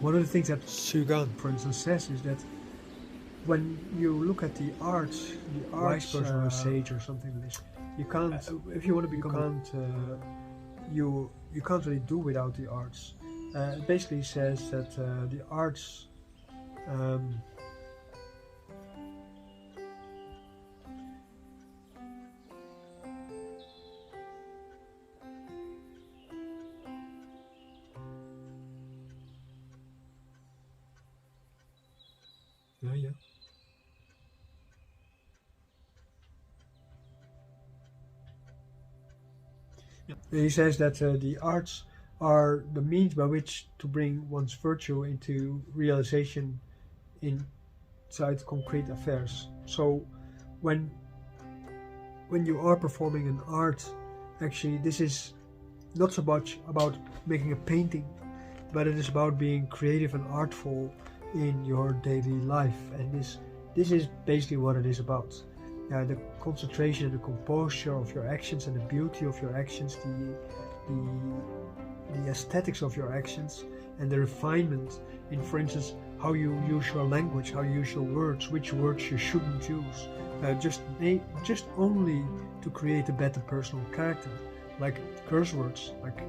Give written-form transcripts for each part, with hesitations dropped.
one of the things that Xugan, for instance, says is that when you look at the arts, wise person or a sage or something like this, you can't. If you want to become, you can't really do without the arts. It basically says that the arts. Yeah. He says that the arts are the means by which to bring one's virtue into realization inside concrete affairs. So when you are performing an art, actually this is not so much about making a painting, but it is about being creative and artful in your daily life, and this is basically what it is about. The concentration and the composure of your actions and the beauty of your actions, the aesthetics of your actions, and the refinement in, for instance, how you use your language, how you use your words, which words you shouldn't use, just only to create a better personal character, like curse words, like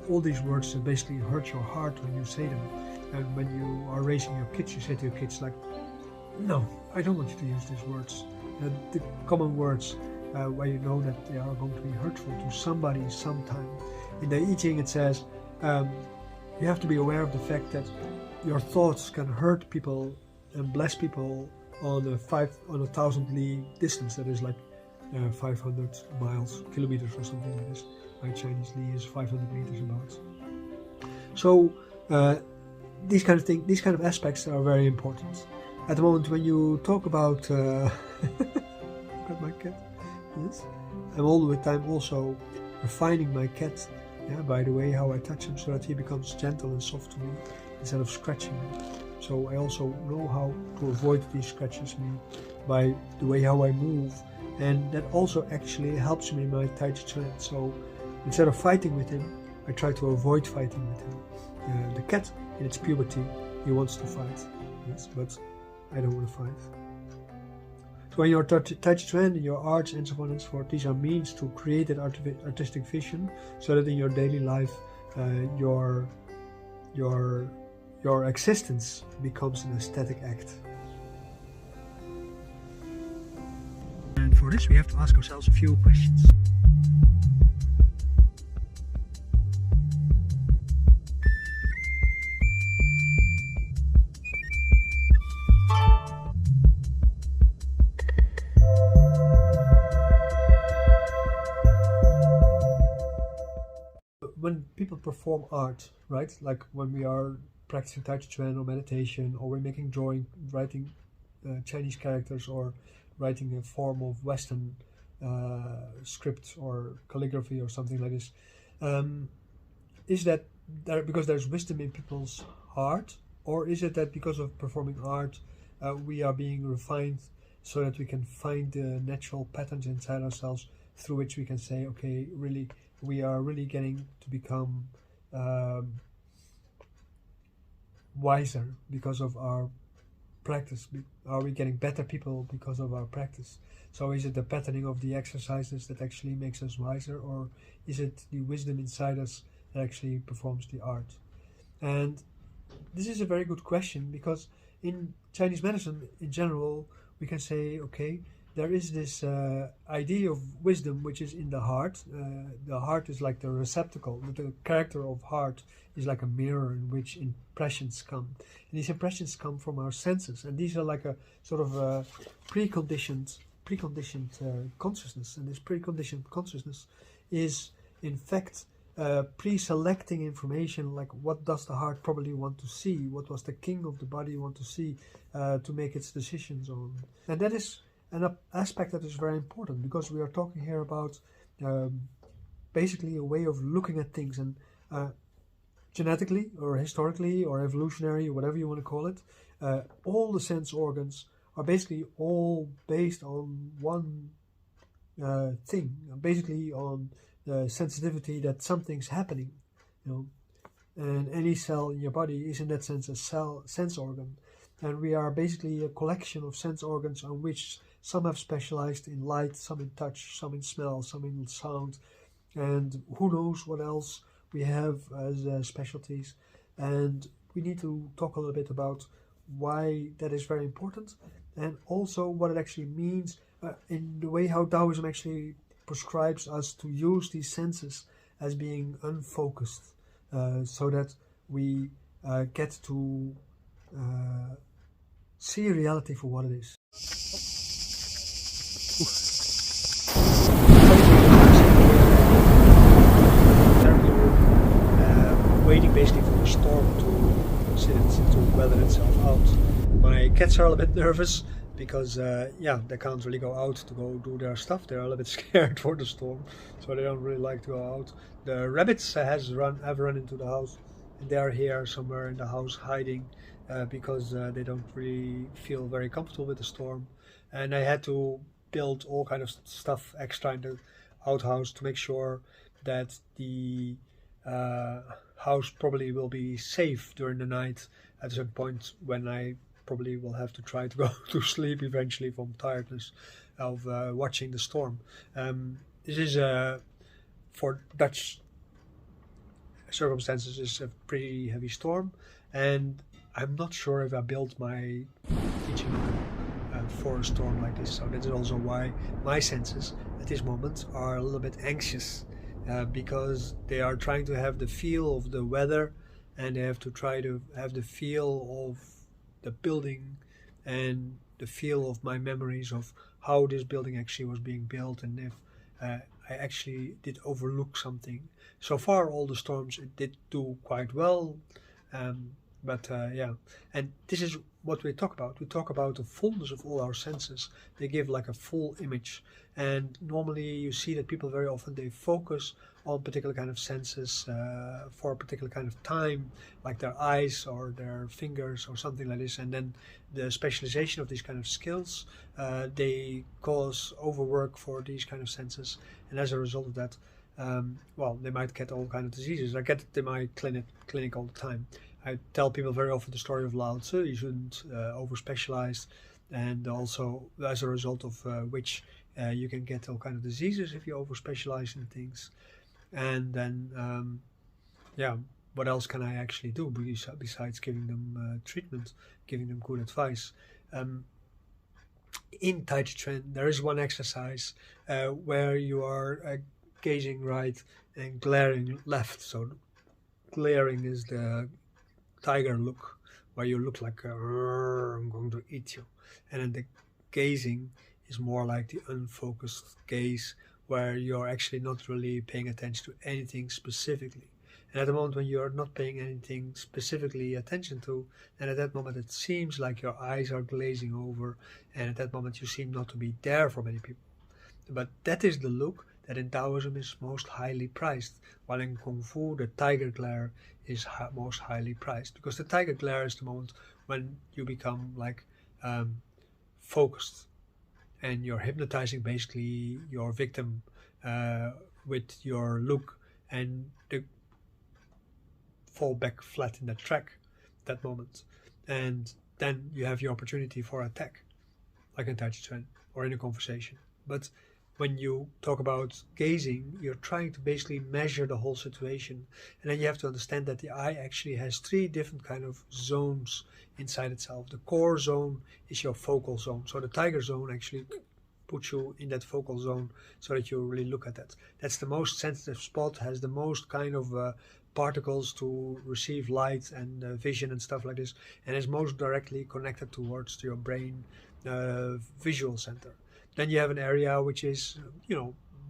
all these words that basically hurt your heart when you say them. And when you are raising your kids, you say to your kids like, no, I don't want you to use these words. The common words where you know that they are going to be hurtful to somebody sometime. In the I Ching it says, you have to be aware of the fact that your thoughts can hurt people and bless people on a 1,000 li distance. That is like 500 kilometers or something like this. My Chinese li is 500 meters about. So these kind of things, these kind of aspects are very important. At the moment when you talk about got my cat. Yes. I'm all the time also refining my cat, by the way how I touch him, so that he becomes gentle and soft to me instead of scratching me. So I also know how to avoid these scratches me by the way how I move, and that also actually helps me in my Tai Chi Chuan. So instead of fighting with him, I try to avoid fighting with him. The cat in its puberty, he wants to fight, yes, but I don't want to fight. So when you're Tai Chi Chuan in your arts and so on and so forth, these are means to create that artistic vision, so that in your daily life your existence becomes an aesthetic act. And for this we have to ask ourselves a few questions. When people perform art, right, like when we are practicing Tai Chi Chuan or meditation, or we're making drawing, writing Chinese characters, or writing a form of Western script or calligraphy or something like this, is that because there's wisdom in people's heart, or is it that because of performing art we are being refined so that we can find the natural patterns inside ourselves through which we can say, okay, really, we are really getting to become wiser because of our practice? Are we getting better people because of our practice? So is it the patterning of the exercises that actually makes us wiser, or is it the wisdom inside us that actually performs the art? And this is a very good question, because in Chinese medicine in general we can say, okay, there is this idea of wisdom which is in the heart. The heart is like the receptacle. The character of heart is like a mirror in which impressions come. And these impressions come from our senses. And these are like a sort of preconditioned consciousness. And this preconditioned consciousness is in fact pre-selecting information, like what does the heart probably want to see? What does the king of the body want to see to make its decisions on? And that is an aspect that is very important, because we are talking here about basically a way of looking at things, and genetically or historically or evolutionary, or whatever you want to call it, all the sense organs are basically all based on one thing, basically on the sensitivity that something's happening. and any cell in your body is in that sense a sense organ. And we are basically a collection of sense organs on which some have specialized in light, some in touch, some in smell, some in sound, and who knows what else we have as specialties. And we need to talk a little bit about why that is very important, and also what it actually means in the way how Taoism actually prescribes us to use these senses as being unfocused, so that we get to see reality for what it is. Waiting basically for the storm to weather itself out. My cats are a little bit nervous because they can't really go out to go do their stuff. They're a little bit scared for the storm, so they don't really like to go out. The rabbits have run into the house, and they are here somewhere in the house hiding because they don't really feel very comfortable with the storm. And I had to build all kind of stuff extra in the outhouse to make sure that the house probably will be safe during the night at a certain point when I probably will have to try to go to sleep eventually from tiredness of watching the storm. This is for Dutch circumstances is a pretty heavy storm, and I'm not sure if I built my teaching for a storm like this. So that is also why my senses at this moment are a little bit anxious, because they are trying to have the feel of the weather, and they have to try to have the feel of the building and the feel of my memories of how this building actually was being built, and if I actually did overlook something. So far all the storms it did do quite well, but and this is what we talk about. We talk about the fullness of all our senses. They give like a full image, and normally you see that people very often they focus on particular kind of senses for a particular kind of time, like their eyes or their fingers or something like this, and then the specialization of these kind of skills they cause overwork for these kind of senses, and as a result of that they might get all kind of diseases. I get it in my clinic all the time. I tell people very often the story of Lao Tzu. You shouldn't over-specialize, and also as a result of which you can get all kind of diseases if you over-specialize in things. And then, what else can I actually do besides giving them treatment, giving them good advice? In Tai Chi Chuan, there is one exercise where you are gazing right and glaring left. So glaring is the tiger look, where you look like I'm going to eat you, and then the gazing is more like the unfocused gaze, where you're actually not really paying attention to anything specifically. And at the moment when you're not paying anything specifically attention to, then at that moment it seems like your eyes are glazing over, and at that moment you seem not to be there for many people. But that is the look that in Taoism is most highly prized, while in Kung Fu the tiger glare is most highly prized, because the tiger glare is the moment when you become like focused, and you're hypnotizing basically your victim with your look, and they fall back flat in the track that moment, and then you have your opportunity for attack, like in Tai Chi Chuan or in a conversation. But when you talk about gazing, you're trying to basically measure the whole situation. And then you have to understand that the eye actually has 3 different kind of zones inside itself. The core zone is your focal zone. So the tiger zone actually puts you in that focal zone so that you really look at that. That's the most sensitive spot, has the most kind of particles to receive light and vision and stuff like this, and is most directly connected towards your brain visual center. Then you have an area which is,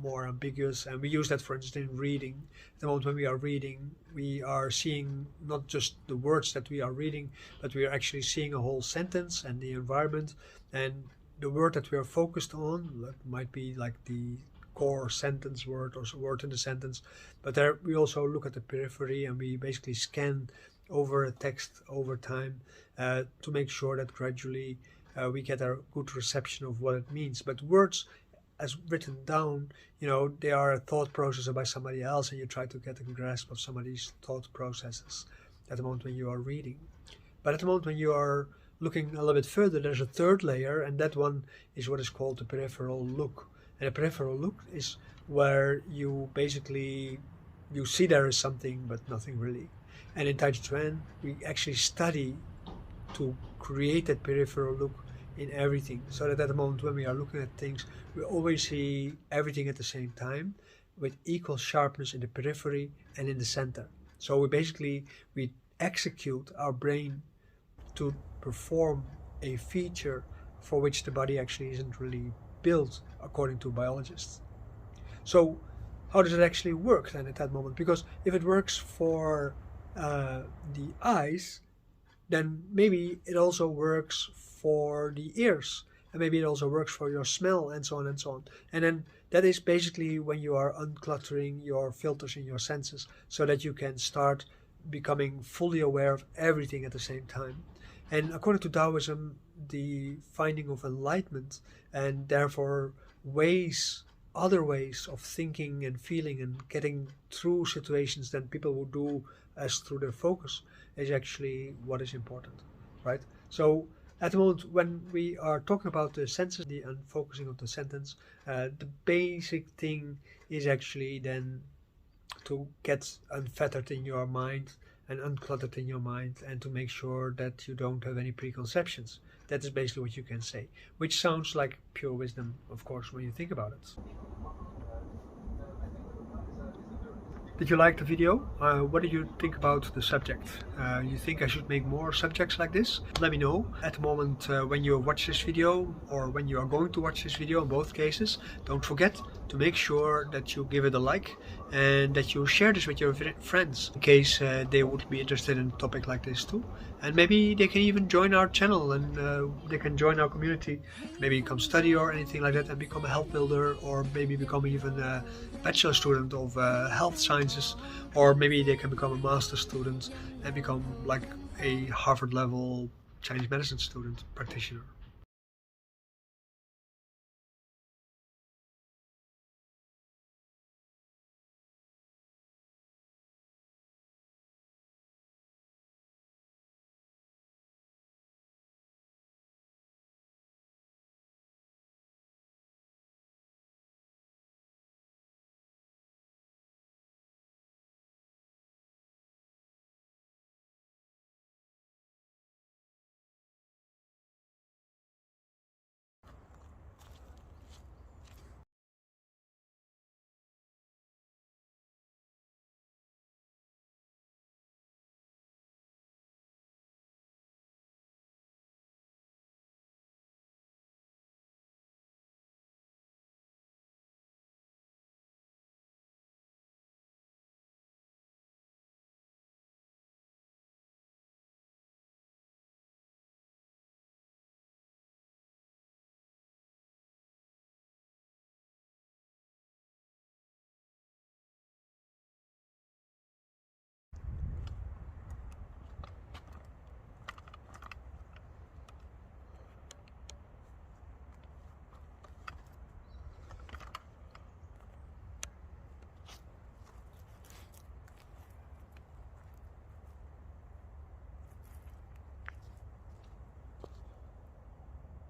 more ambiguous, and we use that, for instance, in reading. At the moment when we are reading, we are seeing not just the words that we are reading, but we are actually seeing a whole sentence and the environment, and the word that we are focused on might be like the core sentence word or word in the sentence, but there we also look at the periphery, and we basically scan over a text over time to make sure that gradually we get a good reception of what it means. But words as written down, they are a thought processor by somebody else, and you try to get a grasp of somebody's thought processes at the moment when you are reading. But at the moment when you are looking a little bit further, there's a third layer, and that one is what is called the peripheral look. And a peripheral look is where you basically, you see there is something, but nothing really. And in Tai Chi Chuan, we actually study to create that peripheral look in everything, so that at the moment when we are looking at things, we always see everything at the same time with equal sharpness in the periphery and in the center. So we execute our brain to perform a feature for which the body actually isn't really built according to biologists. So how does it actually work then at that moment? Because if it works for the eyes, then maybe it also works for the ears, and maybe it also works for your smell, and so on and so on. And then that is basically when you are uncluttering your filters in your senses, so that you can start becoming fully aware of everything at the same time. And according to Taoism, the finding of enlightenment, and therefore other ways of thinking and feeling and getting through situations than people would do as through their focus, is actually what is important, right? So at the moment when we are talking about the senses, the unfocusing of the sentence, the basic thing is actually then to get unfettered in your mind and uncluttered in your mind, and to make sure that you don't have any preconceptions. That is basically what you can say, which sounds like pure wisdom, of course, when you think about it. Did you like the video? What did you think about the subject? You think I should make more subjects like this? Let me know. At the moment when you watch this video, or when you are going to watch this video, in both cases, don't forget to make sure that you give it a like and that you share this with your friends, in case they would be interested in a topic like this too. And maybe they can even join our channel, and they can join our community, maybe come study or anything like that, and become a health builder, or maybe become even a bachelor student of health sciences, or maybe they can become a master student and become like a Harvard level Chinese medicine student practitioner.